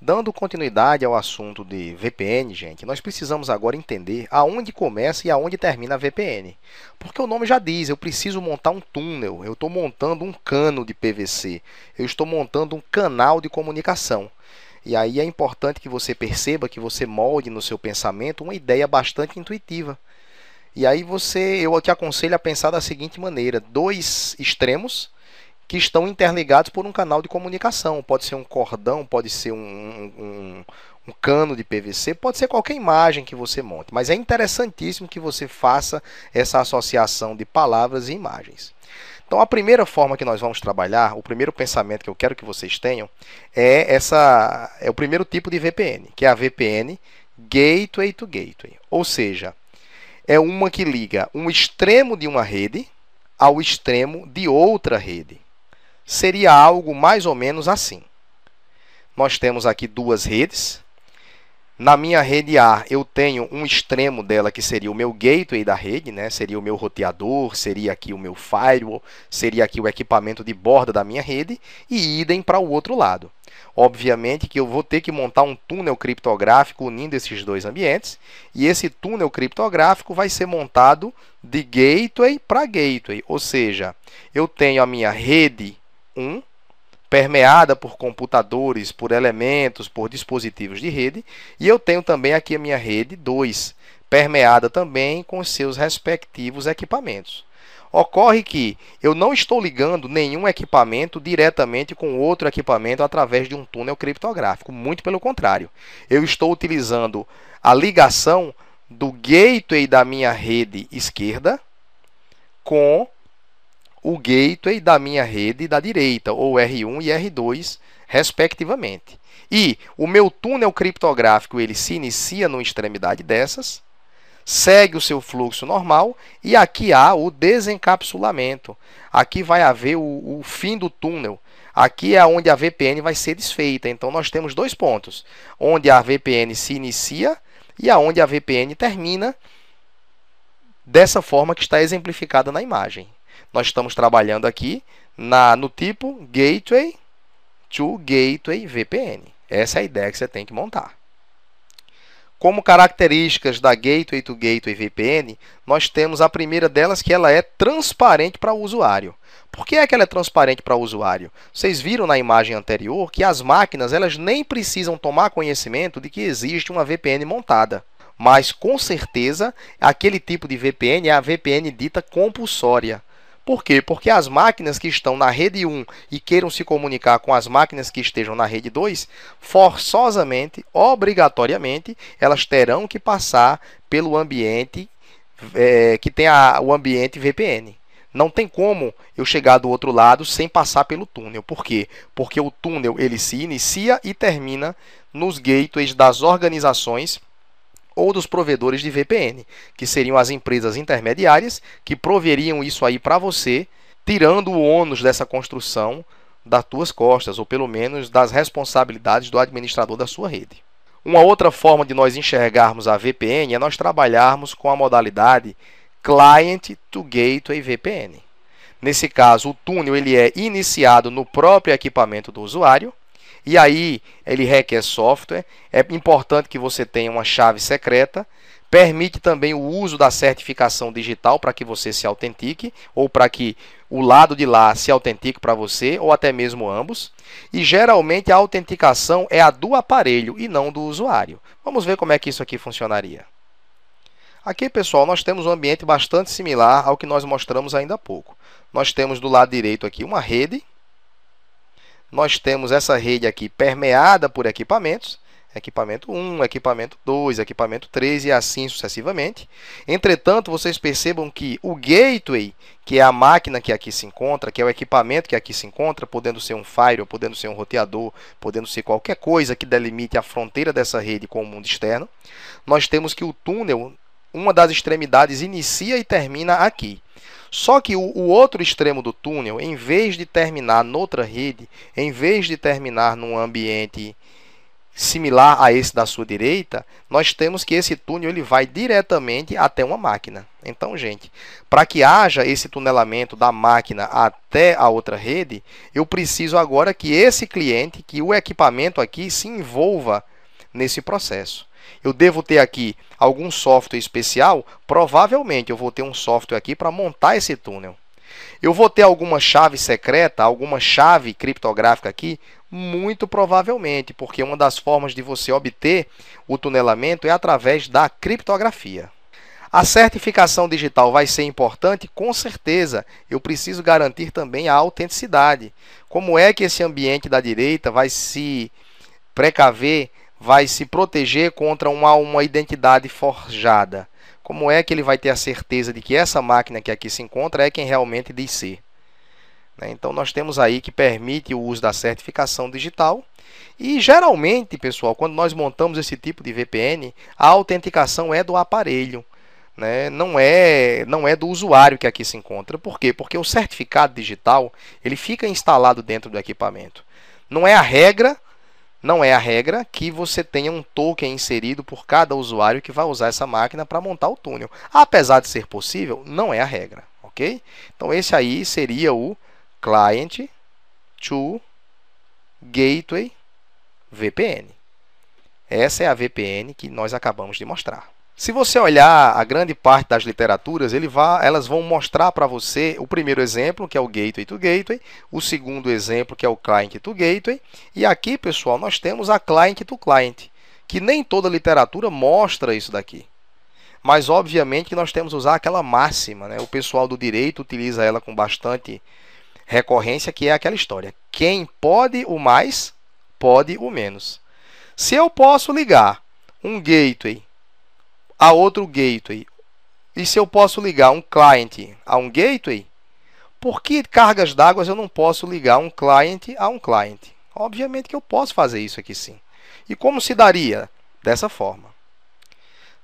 Dando continuidade ao assunto de VPN, gente, nós precisamos agora entender aonde começa e aonde termina a VPN. Porque o nome já diz, eu preciso montar um túnel, eu estou montando um cano de PVC, eu estou montando um canal de comunicação. E aí é importante que você perceba, que você molde no seu pensamento uma ideia bastante intuitiva. E aí eu te aconselho a pensar da seguinte maneira: dois extremos que estão interligados por um canal de comunicação. Pode ser um cordão, pode ser um cano de PVC, pode ser qualquer imagem que você monte. Mas é interessantíssimo que você faça essa associação de palavras e imagens. Então, a primeira forma que nós vamos trabalhar, o primeiro pensamento que eu quero que vocês tenham, é o primeiro tipo de VPN, que é a VPN Gateway to Gateway. Ou seja, é uma que liga um extremo de uma rede ao extremo de outra rede. Seria algo mais ou menos assim. Nós temos aqui duas redes. Na minha rede A, eu tenho um extremo dela que seria o meu gateway da rede, né? Seria o meu roteador, seria aqui o meu firewall, seria aqui o equipamento de borda da minha rede, e idem para o outro lado. Obviamente que eu vou ter que montar um túnel criptográfico unindo esses dois ambientes, e esse túnel criptográfico vai ser montado de gateway para gateway, ou seja, eu tenho a minha rede 1, permeada por computadores, por elementos, por dispositivos de rede, e eu tenho também aqui a minha rede 2, permeada também com os seus respectivos equipamentos. Ocorre que eu não estou ligando nenhum equipamento diretamente com outro equipamento através de um túnel criptográfico, muito pelo contrário. Eu estou utilizando a ligação do gateway da minha rede esquerda com o gateway da minha rede da direita, ou R1 e R2, respectivamente. E o meu túnel criptográfico ele se inicia numa extremidade dessas, segue o seu fluxo normal, e aqui há o desencapsulamento. Aqui vai haver o fim do túnel. Aqui é onde a VPN vai ser desfeita. Então, nós temos dois pontos, onde a VPN se inicia e aonde a VPN termina, dessa forma que está exemplificada na imagem. Nós estamos trabalhando aqui no tipo Gateway to Gateway VPN. Essa é a ideia que você tem que montar. Como características da Gateway to Gateway VPN, nós temos a primeira delas, que ela é transparente para o usuário. Por que é que ela é transparente para o usuário? Vocês viram na imagem anterior que as máquinas elas nem precisam tomar conhecimento de que existe uma VPN montada. Mas, com certeza, aquele tipo de VPN é a VPN dita compulsória. Por quê? Porque as máquinas que estão na rede 1 e queiram se comunicar com as máquinas que estejam na rede 2, forçosamente, obrigatoriamente, elas terão que passar pelo ambiente que tem o ambiente VPN. Não tem como eu chegar do outro lado sem passar pelo túnel. Por quê? Porque o túnel ele se inicia e termina nos gateways das organizações ou dos provedores de VPN, que seriam as empresas intermediárias que proveriam isso aí para você, tirando o ônus dessa construção das tuas costas, ou pelo menos das responsabilidades do administrador da sua rede. Uma outra forma de nós enxergarmos a VPN é nós trabalharmos com a modalidade Client to Gateway VPN. Nesse caso, o túnel ele é iniciado no próprio equipamento do usuário, e aí ele requer software. É importante que você tenha uma chave secreta. Permite também o uso da certificação digital para que você se autentique, ou para que o lado de lá se autentique para você, ou até mesmo ambos. E geralmente a autenticação é a do aparelho e não do usuário. Vamos ver como é que isso aqui funcionaria. Aqui, pessoal, nós temos um ambiente bastante similar ao que nós mostramos ainda há pouco. Nós temos do lado direito aqui uma rede. Nós temos essa rede aqui permeada por equipamentos, equipamento 1, equipamento 2, equipamento 3 e assim sucessivamente. Entretanto, vocês percebam que o gateway, que é a máquina que aqui se encontra, que é o equipamento que aqui se encontra, podendo ser um firewall, podendo ser um roteador, podendo ser qualquer coisa que delimite a fronteira dessa rede com o mundo externo, nós temos que o túnel, uma das extremidades, inicia e termina aqui. Só que o outro extremo do túnel, em vez de terminar noutra rede, em vez de terminar num ambiente similar a esse da sua direita, nós temos que esse túnel ele vai diretamente até uma máquina. Então, gente, para que haja esse tunelamento da máquina até a outra rede, eu preciso agora que esse cliente, que o equipamento aqui se envolva nesse processo. Eu devo ter aqui algum software especial? Provavelmente eu vou ter um software aqui para montar esse túnel. Eu vou ter alguma chave secreta, alguma chave criptográfica aqui? Muito provavelmente, porque uma das formas de você obter o tunelamento é através da criptografia. A certificação digital vai ser importante? Com certeza. Eu preciso garantir também a autenticidade. Como é que esse ambiente da direita vai se precaver, vai se proteger contra uma identidade forjada? Como é que ele vai ter a certeza de que essa máquina que aqui se encontra é quem realmente diz ser? Então, nós temos aí que permite o uso da certificação digital. E, geralmente, pessoal, quando nós montamos esse tipo de VPN, a autenticação é do aparelho, né? Não é do usuário que aqui se encontra. Por quê? Porque o certificado digital ele fica instalado dentro do equipamento. Não é a regra que você tenha um token inserido por cada usuário que vai usar essa máquina para montar o túnel. Apesar de ser possível, não é a regra, ok? Então, esse aí seria o Client to Gateway VPN. Essa é a VPN que nós acabamos de mostrar. Se você olhar a grande parte das literaturas, elas vão mostrar para você o primeiro exemplo, que é o Gateway to Gateway, o segundo exemplo, que é o Client to Gateway, e aqui, pessoal, nós temos a Client to Client, que nem toda literatura mostra isso daqui. Mas, obviamente, que nós temos que usar aquela máxima, né? O pessoal do direito utiliza ela com bastante recorrência, que é aquela história. Quem pode o mais, pode o menos. Se eu posso ligar um gateway a outro gateway, e se eu posso ligar um client a um gateway, por que cargas d'água eu não posso ligar um client a um client? Obviamente que eu posso fazer isso aqui sim. E como se daria? Dessa forma.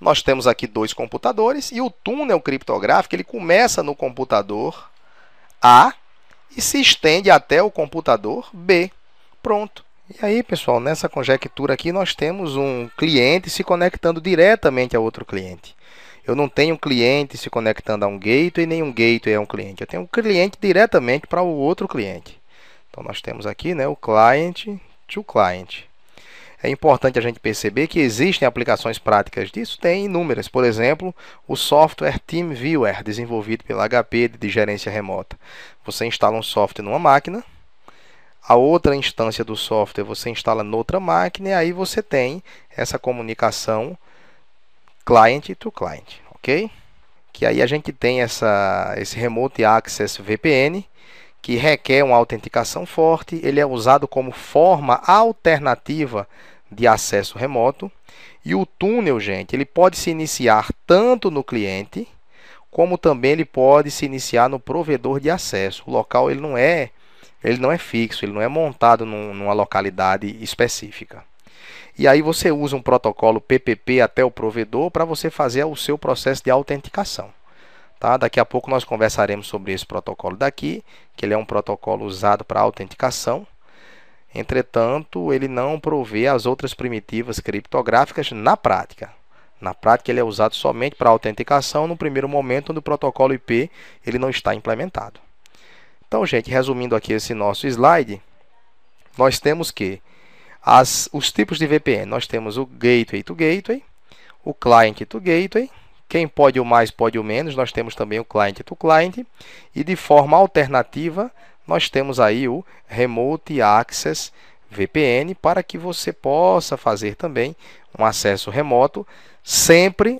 Nós temos aqui dois computadores e o túnel criptográfico ele começa no computador A e se estende até o computador B. Pronto. E aí, pessoal, nessa conjectura aqui, nós temos um cliente se conectando diretamente a outro cliente. Eu não tenho um cliente se conectando a um gateway, nem um gateway a um cliente. Eu tenho um cliente diretamente para o outro cliente. Então, nós temos aqui, né, o client to client. É importante a gente perceber que existem aplicações práticas disso, tem inúmeras. Por exemplo, o software TeamViewer, desenvolvido pela HP de gerência remota. Você instala um software numa máquina, a outra instância do software você instala noutra máquina, e aí você tem essa comunicação client to client, ok? Que aí a gente tem esse Remote Access VPN, que requer uma autenticação forte, ele é usado como forma alternativa de acesso remoto. E o túnel, gente, ele pode se iniciar tanto no cliente, como também ele pode se iniciar no provedor de acesso. O local ele não é fixo, ele não é montado numa localidade específica. E aí você usa um protocolo PPP até o provedor para você fazer o seu processo de autenticação. Tá? Daqui a pouco nós conversaremos sobre esse protocolo daqui, que ele é um protocolo usado para autenticação. Entretanto, ele não provê as outras primitivas criptográficas na prática. Na prática, ele é usado somente para autenticação no primeiro momento, onde o protocolo IP ele não está implementado. Então, gente, resumindo aqui esse nosso slide, nós temos que os tipos de VPN. Nós temos o Gateway to Gateway, o Client to Gateway. Quem pode o mais, pode o menos. Nós temos também o Client to Client. E de forma alternativa, nós temos aí o Remote Access VPN para que você possa fazer também um acesso remoto, sempre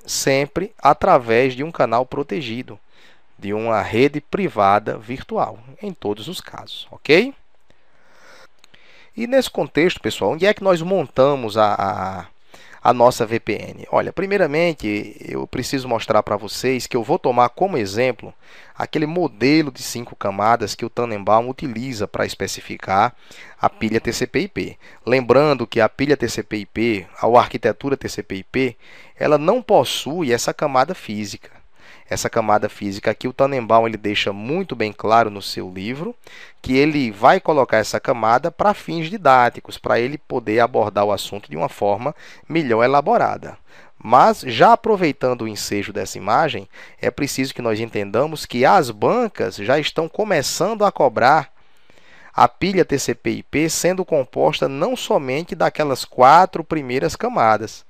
através de um canal protegido, de uma rede privada virtual, em todos os casos, ok? E nesse contexto, pessoal, onde é que nós montamos a nossa VPN? Olha, primeiramente, eu preciso mostrar para vocês que eu vou tomar como exemplo aquele modelo de 5 camadas que o Tannenbaum utiliza para especificar a pilha TCP/IP. Lembrando que a pilha TCP/IP, a arquitetura TCP/IP, ela não possui essa camada física. Essa camada física aqui, o Tannenbaum ele deixa muito bem claro no seu livro que ele vai colocar essa camada para fins didáticos, para ele poder abordar o assunto de uma forma melhor elaborada. Mas, já aproveitando o ensejo dessa imagem, é preciso que nós entendamos que as bancas já estão começando a cobrar a pilha TCP/IP sendo composta não somente daquelas 4 primeiras camadas,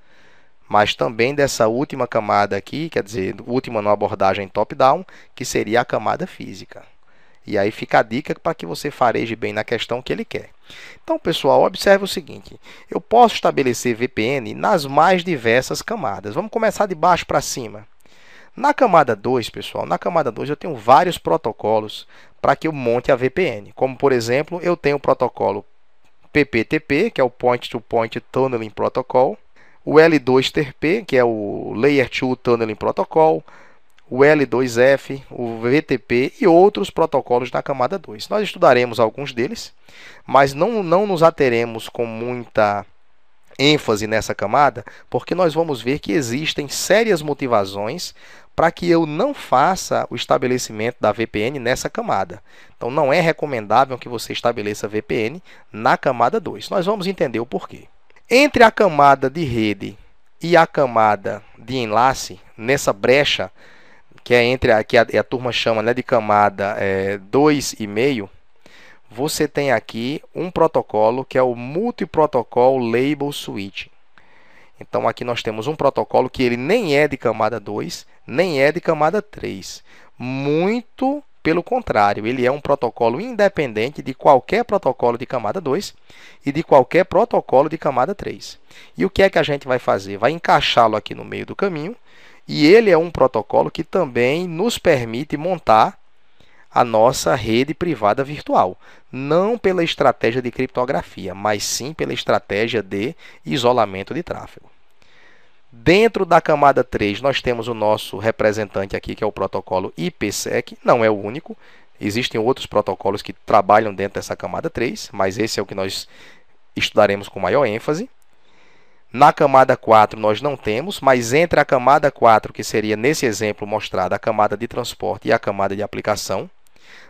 mas também dessa última camada aqui, quer dizer, última na abordagem top-down, que seria a camada física. E aí fica a dica para que você fareje bem na questão que ele quer. Então, pessoal, observe o seguinte. Eu posso estabelecer VPN nas mais diversas camadas. Vamos começar de baixo para cima. Na camada 2, pessoal, na camada 2 eu tenho vários protocolos para que eu monte a VPN. Como, por exemplo, eu tenho o protocolo PPTP, que é o Point-to-Point Tunneling Protocol, o L2TP, que é o Layer 2 Tunneling Protocol, o L2F, o VTP e outros protocolos na camada 2. Nós estudaremos alguns deles, mas não nos ateremos com muita ênfase nessa camada, porque nós vamos ver que existem sérias motivações para que eu não faça o estabelecimento da VPN nessa camada. Então, não é recomendável que você estabeleça VPN na camada 2. Nós vamos entender o porquê. Entre a camada de rede e a camada de enlace, nessa brecha, que é entre a turma chama, né, de camada 2,5, você tem aqui um protocolo que é o Multi-Protocol Label Switch. Então, aqui nós temos um protocolo que ele nem é de camada 2, nem é de camada 3. Muito pelo contrário, ele é um protocolo independente de qualquer protocolo de camada 2 e de qualquer protocolo de camada 3. E o que é que a gente vai fazer? Vai encaixá-lo aqui no meio do caminho, e ele é um protocolo que também nos permite montar a nossa rede privada virtual. Não pela estratégia de criptografia, mas sim pela estratégia de isolamento de tráfego. Dentro da camada 3, nós temos o nosso representante aqui, que é o protocolo IPsec. Não é o único. Existem outros protocolos que trabalham dentro dessa camada 3, mas esse é o que nós estudaremos com maior ênfase. Na camada 4 nós não temos, mas entre a camada 4, que seria nesse exemplo mostrado a camada de transporte e a camada de aplicação,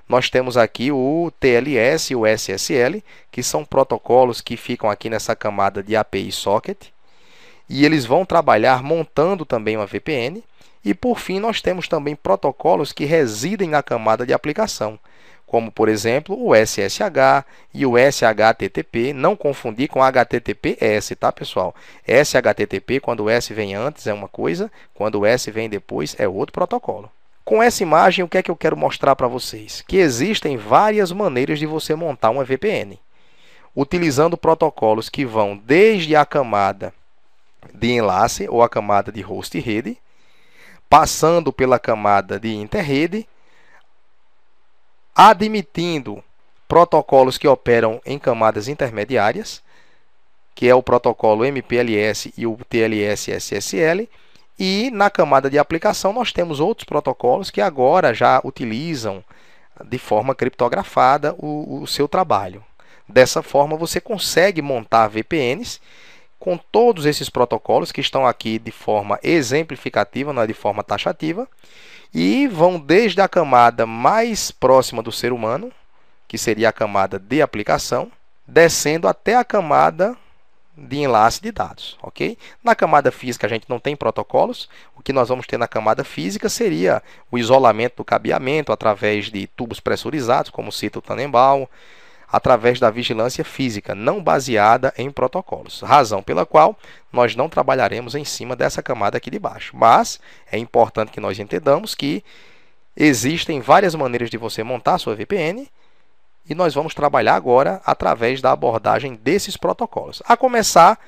nós temos aqui o TLS e o SSL, que são protocolos que ficam aqui nessa camada de API Socket, e eles vão trabalhar montando também uma VPN. E por fim nós temos também protocolos que residem na camada de aplicação, como por exemplo o SSH e o SHTTP, não confundir com HTTPS, tá, pessoal? SHTTP, quando o S vem antes é uma coisa, quando o S vem depois é outro protocolo. Com essa imagem, o que é que eu quero mostrar para vocês? Que existem várias maneiras de você montar uma VPN, utilizando protocolos que vão desde a camada de enlace ou a camada de host e rede, passando pela camada de interrede, admitindo protocolos que operam em camadas intermediárias, que é o protocolo MPLS e o TLS-SSL, e na camada de aplicação nós temos outros protocolos que agora já utilizam de forma criptografada o seu trabalho. Dessa forma você consegue montar VPNs com todos esses protocolos que estão aqui de forma exemplificativa, não é de forma taxativa, e vão desde a camada mais próxima do ser humano, que seria a camada de aplicação, descendo até a camada de enlace de dados, ok? Na camada física a gente não tem protocolos. O que nós vamos ter na camada física seria o isolamento do cabeamento através de tubos pressurizados, como cita o Tannenbaum, através da vigilância física, não baseada em protocolos. Razão pela qual nós não trabalharemos em cima dessa camada aqui de baixo. Mas é importante que nós entendamos que existem várias maneiras de você montar a sua VPN, e nós vamos trabalhar agora através da abordagem desses protocolos. A começar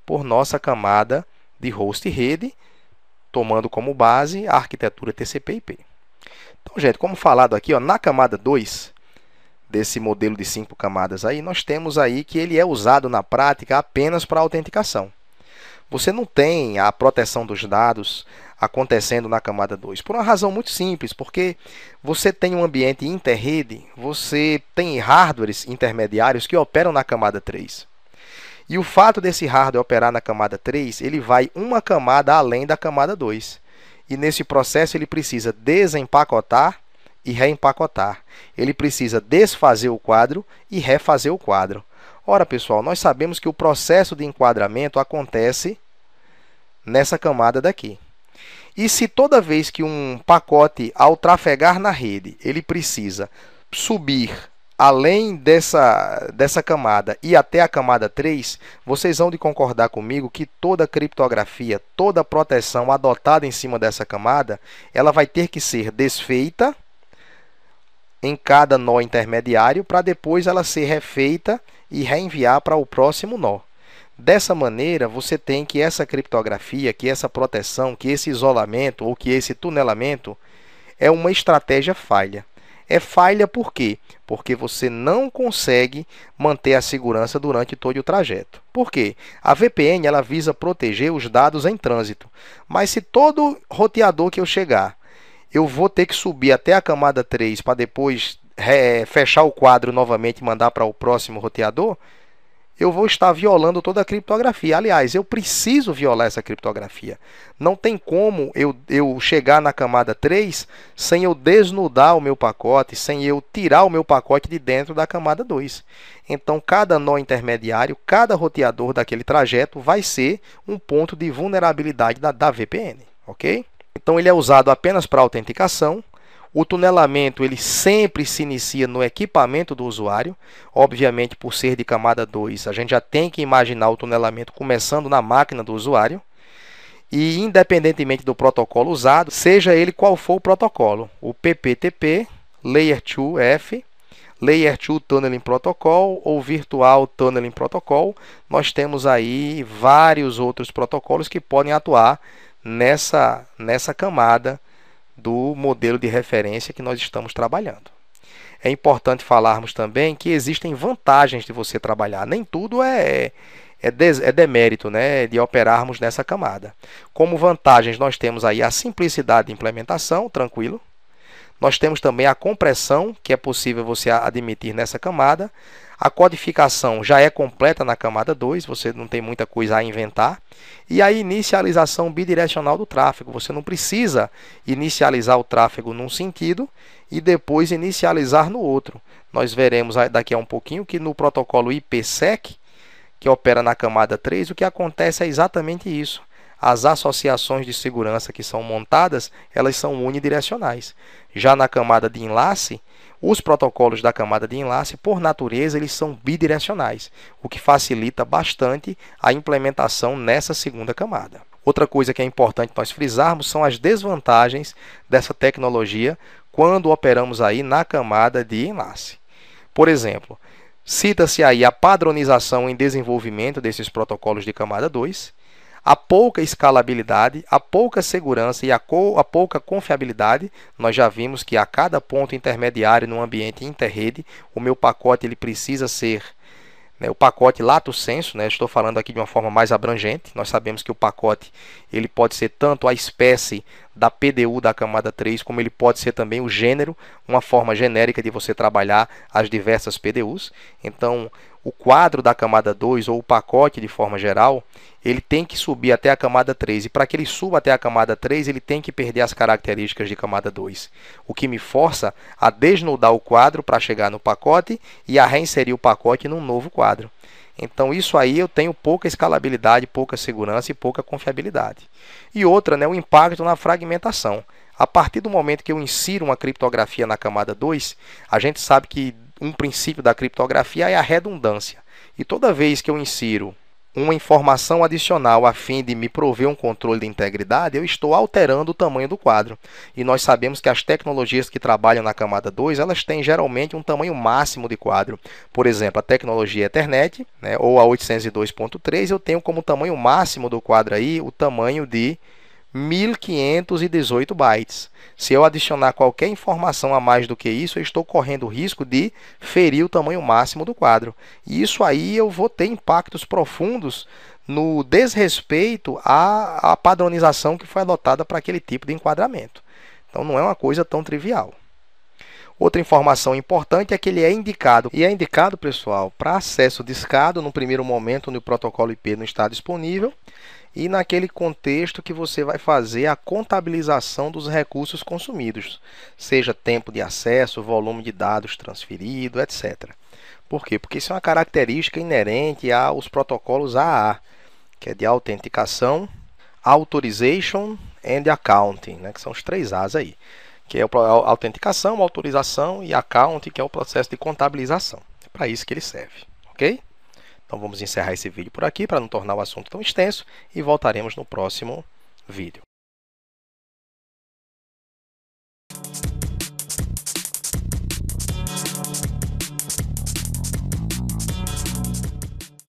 por nossa camada de host e rede, tomando como base a arquitetura TCP/IP. Então, gente, como falado aqui, ó, na camada 2, desse modelo de 5 camadas aí, nós temos aí que ele é usado na prática apenas para autenticação. Você não tem a proteção dos dados acontecendo na camada 2, por uma razão muito simples, porque você tem um ambiente interrede, você tem hardwares intermediários que operam na camada 3. E o fato desse hardware operar na camada 3, ele vai uma camada além da camada 2. e nesse processo ele precisa desempacotar e reempacotar. Ele precisa desfazer o quadro e refazer o quadro. Ora, pessoal, nós sabemos que o processo de enquadramento acontece nessa camada daqui. E se toda vez que um pacote, ao trafegar na rede, ele precisa subir além dessa camada e até a camada 3, vocês vão de concordar comigo que toda criptografia, toda proteção adotada em cima dessa camada, ela vai ter que ser desfeita em cada nó intermediário para depois ela ser refeita e reenviar para o próximo nó. Dessa maneira, você tem que essa criptografia, que essa proteção, que esse isolamento ou que esse tunelamento é uma estratégia falha. É falha por quê? Porque você não consegue manter a segurança durante todo o trajeto. Por quê? A VPN ela visa proteger os dados em trânsito. Mas se todo roteador que eu chegar, eu vou ter que subir até a camada 3 para depois fechar o quadro novamente e mandar para o próximo roteador, eu vou estar violando toda a criptografia. Aliás, eu preciso violar essa criptografia. Não tem como eu chegar na camada 3 sem eu desnudar o meu pacote, sem eu tirar o meu pacote de dentro da camada 2. Então, cada nó intermediário, cada roteador daquele trajeto vai ser um ponto de vulnerabilidade da VPN. Ok? Então, ele é usado apenas para autenticação. O tunelamento ele sempre se inicia no equipamento do usuário. Obviamente, por ser de camada 2, a gente já tem que imaginar o tunelamento começando na máquina do usuário. E independentemente do protocolo usado, seja ele qual for o protocolo, o PPTP, Layer 2F, Layer 2 Tunneling Protocol ou Virtual Tunneling Protocol, nós temos aí vários outros protocolos que podem atuar nessa camada do modelo de referência que nós estamos trabalhando. É importante falarmos também que existem vantagens de você trabalhar. Nem tudo é demérito, né, de operarmos nessa camada. Como vantagens, nós temos aí a simplicidade de implementação, tranquilo. Nós temos também a compressão, que é possível você admitir nessa camada. A codificação já é completa na camada 2, você não tem muita coisa a inventar. E a inicialização bidirecional do tráfego. Você não precisa inicializar o tráfego num sentido e depois inicializar no outro. Nós veremos daqui a um pouquinho que no protocolo IPsec, que opera na camada 3, o que acontece é exatamente isso. As associações de segurança que são montadas, elas são unidirecionais. Já na camada de enlace, os protocolos da camada de enlace, por natureza, eles são bidirecionais, o que facilita bastante a implementação nessa segunda camada. Outra coisa que é importante nós frisarmos são as desvantagens dessa tecnologia quando operamos aí na camada de enlace. Por exemplo, cita-se aí a padronização em desenvolvimento desses protocolos de camada 2, a pouca escalabilidade, a pouca segurança e a pouca confiabilidade. Nós já vimos que a cada ponto intermediário no ambiente interrede, o meu pacote ele precisa ser o pacote lato sensu, estou falando aqui de uma forma mais abrangente. Nós sabemos que o pacote ele pode ser tanto a espécie da PDU da camada 3, como ele pode ser também o gênero, uma forma genérica de você trabalhar as diversas PDUs. Então, o quadro da camada 2 ou o pacote de forma geral, ele tem que subir até a camada 3. E para que ele suba até a camada 3, ele tem que perder as características de camada 2. O que me força a desnudar o quadro para chegar no pacote e a reinserir o pacote num novo quadro. Então, isso aí eu tenho pouca escalabilidade, pouca segurança e pouca confiabilidade. E outra, o impacto na fragmentação. A partir do momento que eu insiro uma criptografia na camada 2, a gente sabe que um princípio da criptografia é a redundância. E toda vez que eu insiro uma informação adicional a fim de me prover um controle de integridade, eu estou alterando o tamanho do quadro. E nós sabemos que as tecnologias que trabalham na camada 2, elas têm geralmente um tamanho máximo de quadro. Por exemplo, a tecnologia Ethernet, ou a 802.3, eu tenho como tamanho máximo do quadro aí o tamanho de 1518 bytes. Se eu adicionar qualquer informação a mais do que isso, eu estou correndo o risco de ferir o tamanho máximo do quadro. E isso aí eu vou ter impactos profundos no desrespeito à padronização que foi adotada para aquele tipo de enquadramento. Então não é uma coisa tão trivial. Outra informação importante é que ele é indicado. E é indicado, pessoal, para acesso discado no primeiro momento no protocolo IP não está disponível. e naquele contexto que você vai fazer a contabilização dos recursos consumidos, seja tempo de acesso, volume de dados transferido, etc. Por quê? Porque isso é uma característica inerente aos protocolos AA, que é de autenticação, authorization and accounting, né, que são os 3 As aí, que é a autenticação, autorização e accounting, que é o processo de contabilização. É para isso que ele serve, ok? Então vamos encerrar esse vídeo por aqui para não tornar o assunto tão extenso e voltaremos no próximo vídeo.